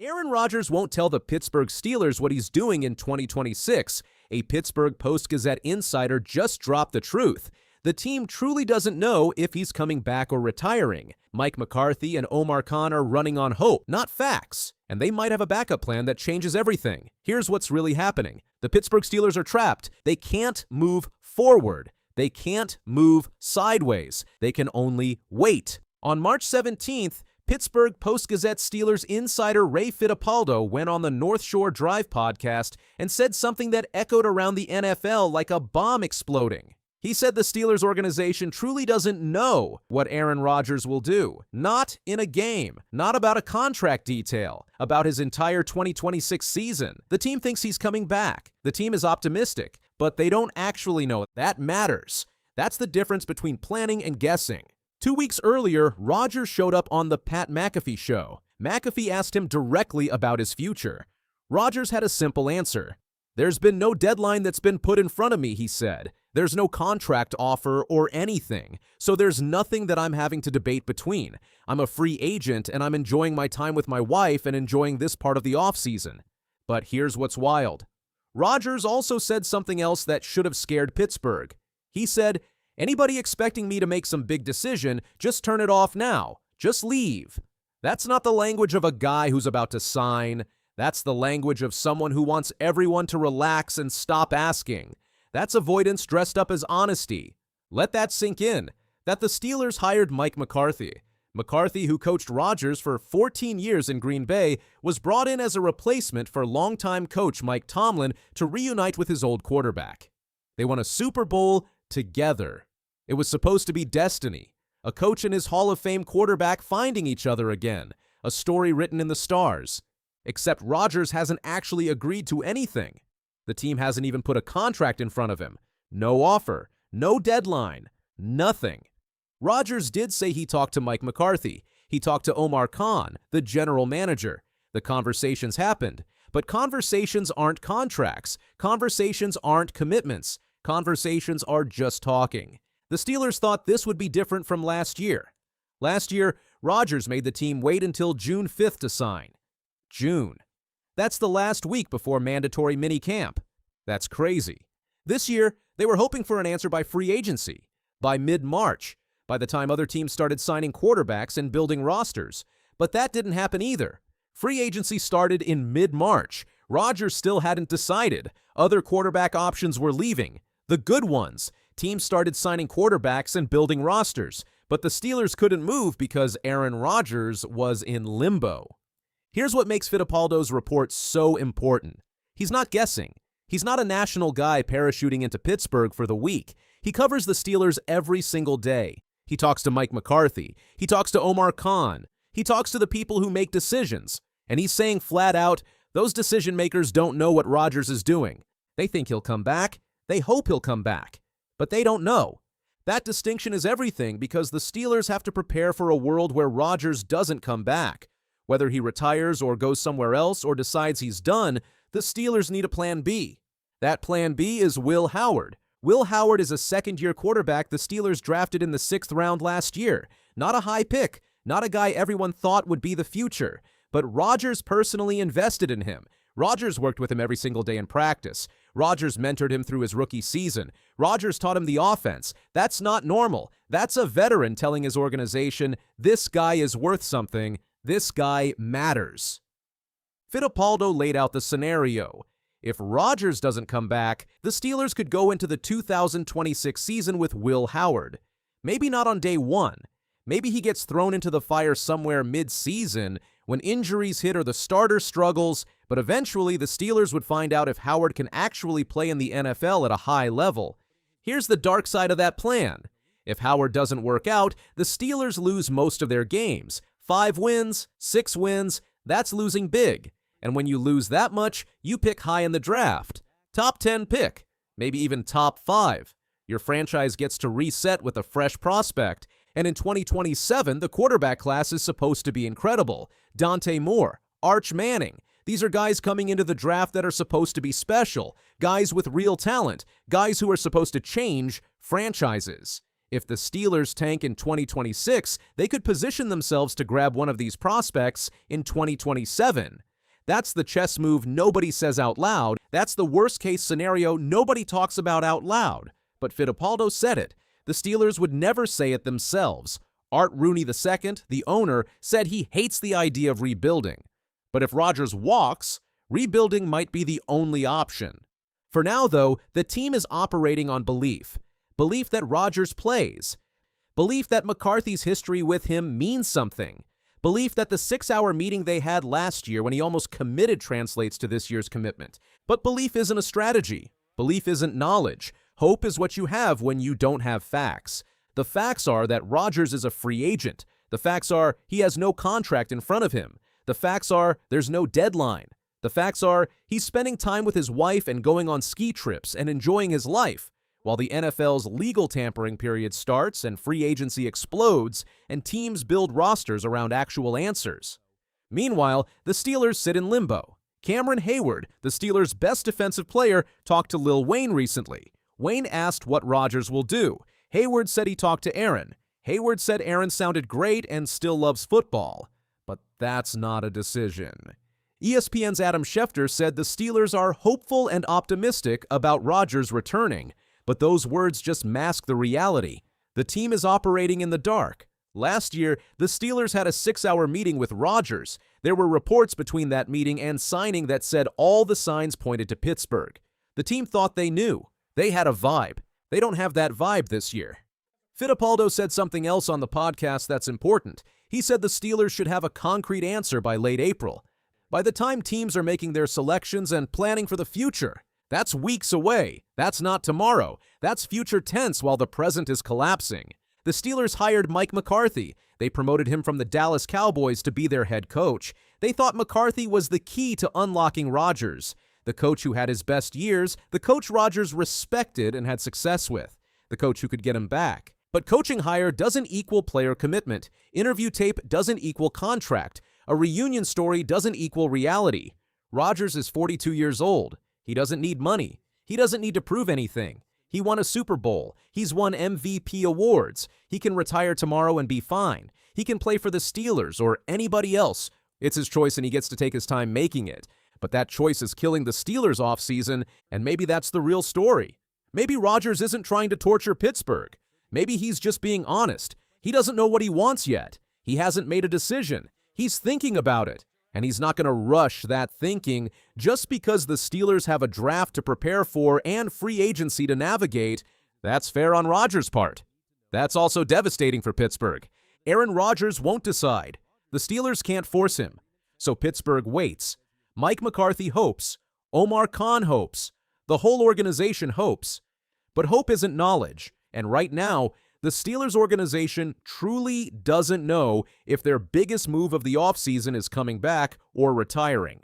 Aaron Rodgers won't tell the Pittsburgh Steelers what he's doing in 2026. A Pittsburgh Post-Gazette insider just dropped the truth. The team truly doesn't know if he's coming back or retiring. Mike McCarthy and Omar Khan are running on hope, not facts, and they might have a backup plan that changes everything. Here's what's really happening. The Pittsburgh Steelers are trapped. They can't move forward. They can't move sideways. They can only wait. On March 17th, Pittsburgh Post-Gazette Steelers insider Ray Fittipaldo went on the North Shore Drive podcast and said something that echoed around the NFL like a bomb exploding. He said the Steelers organization truly doesn't know what Aaron Rodgers will do. Not in a game, not about a contract detail, about his entire 2026 season. The team thinks he's coming back. The team is optimistic, but they don't actually know. That matters. That's the difference between planning and guessing. 2 weeks earlier, Rodgers showed up on the Pat McAfee show. McAfee asked him directly about his future. Rodgers had a simple answer. "There's been no deadline that's been put in front of me," he said. "There's no contract offer or anything, so there's nothing that I'm having to debate between. I'm a free agent and I'm enjoying my time with my wife and enjoying this part of the offseason." But here's what's wild. Rodgers also said something else that should have scared Pittsburgh. He said, "Anybody expecting me to make some big decision, just turn it off now. Just leave." That's not the language of a guy who's about to sign. That's the language of someone who wants everyone to relax and stop asking. That's avoidance dressed up as honesty. Let that sink in, that the Steelers hired Mike McCarthy. McCarthy, who coached Rodgers for 14 years in Green Bay, was brought in as a replacement for longtime coach Mike Tomlin to reunite with his old quarterback. They won a Super Bowl together. It was supposed to be destiny, a coach and his Hall of Fame quarterback finding each other again, a story written in the stars. Except Rodgers hasn't actually agreed to anything. The team hasn't even put a contract in front of him. No offer, no deadline, nothing. Rodgers did say he talked to Mike McCarthy. He talked to Omar Khan, the general manager. The conversations happened. But conversations aren't contracts. Conversations aren't commitments. Conversations are just talking. The Steelers thought this would be different from last year. Last year, Rodgers made the team wait until June 5th to sign. June. That's the last week before mandatory minicamp. That's crazy. This year, they were hoping for an answer by free agency, by mid-March, by the time other teams started signing quarterbacks and building rosters. But that didn't happen either. Free agency started in mid-March. Rodgers still hadn't decided. Other quarterback options were leaving. The good ones. Teams started signing quarterbacks and building rosters. But the Steelers couldn't move because Aaron Rodgers was in limbo. Here's what makes Fittipaldo's report so important. He's not guessing. He's not a national guy parachuting into Pittsburgh for the week. He covers the Steelers every single day. He talks to Mike McCarthy. He talks to Omar Khan. He talks to the people who make decisions. And he's saying flat out, those decision makers don't know what Rodgers is doing. They think he'll come back. They hope he'll come back. But they don't know. That distinction is everything because the Steelers have to prepare for a world where Rodgers doesn't come back. Whether he retires or goes somewhere else or decides he's done, the Steelers need a plan B. That plan B is Will Howard. Will Howard is a second-year quarterback the Steelers drafted in the 6th round last year. Not a high pick, not a guy everyone thought would be the future. But Rodgers personally invested in him. Rodgers worked with him every single day in practice. Rodgers mentored him through his rookie season. Rodgers taught him the offense. That's not normal. That's a veteran telling his organization, this guy is worth something. This guy matters. Fittipaldo laid out the scenario. If Rodgers doesn't come back, the Steelers could go into the 2026 season with Will Howard. Maybe not on day one. Maybe he gets thrown into the fire somewhere mid-season when injuries hit or the starter struggles, but eventually the Steelers would find out if Howard can actually play in the NFL at a high level. Here's the dark side of that plan. If Howard doesn't work out, the Steelers lose most of their games. 5 wins, 6 wins, that's losing big. And when you lose that much, you pick high in the draft. Top 10 pick, maybe even top 5. Your franchise gets to reset with a fresh prospect. And in 2027, the quarterback class is supposed to be incredible. Dante Moore, Arch Manning. These are guys coming into the draft that are supposed to be special. Guys with real talent. Guys who are supposed to change franchises. If the Steelers tank in 2026, they could position themselves to grab one of these prospects in 2027. That's the chess move nobody says out loud. That's the worst-case scenario nobody talks about out loud. But Fittipaldo said it. The Steelers would never say it themselves. Art Rooney II, the owner, said he hates the idea of rebuilding. But if Rodgers walks, rebuilding might be the only option. For now, though, the team is operating on belief. Belief that Rodgers plays. Belief that McCarthy's history with him means something. Belief that the 6-hour meeting they had last year when he almost committed translates to this year's commitment. But belief isn't a strategy. Belief isn't knowledge. Hope is what you have when you don't have facts. The facts are that Rodgers is a free agent. The facts are he has no contract in front of him. The facts are there's no deadline. The facts are he's spending time with his wife and going on ski trips and enjoying his life, while the NFL's legal tampering period starts and free agency explodes and teams build rosters around actual answers. Meanwhile, the Steelers sit in limbo. Cameron Hayward, the Steelers' best defensive player, talked to Lil Wayne recently. Wayne asked what Rodgers will do. Hayward said he talked to Aaron. Hayward said Aaron sounded great and still loves football. But that's not a decision. ESPN's Adam Schefter said the Steelers are hopeful and optimistic about Rodgers returning, but those words just mask the reality. The team is operating in the dark. Last year, the Steelers had a 6-hour meeting with Rodgers. There were reports between that meeting and signing that said all the signs pointed to Pittsburgh. The team thought they knew. They had a vibe. They don't have that vibe this year. Fittipaldo said something else on the podcast that's important. He said the Steelers should have a concrete answer by late April. By the time teams are making their selections and planning for the future, that's weeks away. That's not tomorrow. That's future tense while the present is collapsing. The Steelers hired Mike McCarthy. They promoted him from the Dallas Cowboys to be their head coach. They thought McCarthy was the key to unlocking Rodgers. The coach who had his best years, the coach Rodgers respected and had success with. The coach who could get him back. But coaching hire doesn't equal player commitment. Interview tape doesn't equal contract. A reunion story doesn't equal reality. Rodgers is 42 years old. He doesn't need money. He doesn't need to prove anything. He won a Super Bowl. He's won MVP awards. He can retire tomorrow and be fine. He can play for the Steelers or anybody else. It's his choice and he gets to take his time making it. But that choice is killing the Steelers offseason, and maybe that's the real story. Maybe Rodgers isn't trying to torture Pittsburgh. Maybe he's just being honest. He doesn't know what he wants yet. He hasn't made a decision. He's thinking about it. And he's not going to rush that thinking just because the Steelers have a draft to prepare for and free agency to navigate. That's fair on Rodgers' part. That's also devastating for Pittsburgh. Aaron Rodgers won't decide. The Steelers can't force him. So Pittsburgh waits. Mike McCarthy hopes. Omar Khan hopes. The whole organization hopes. But hope isn't knowledge. And right now, the Steelers organization truly doesn't know if their biggest move of the offseason is coming back or retiring.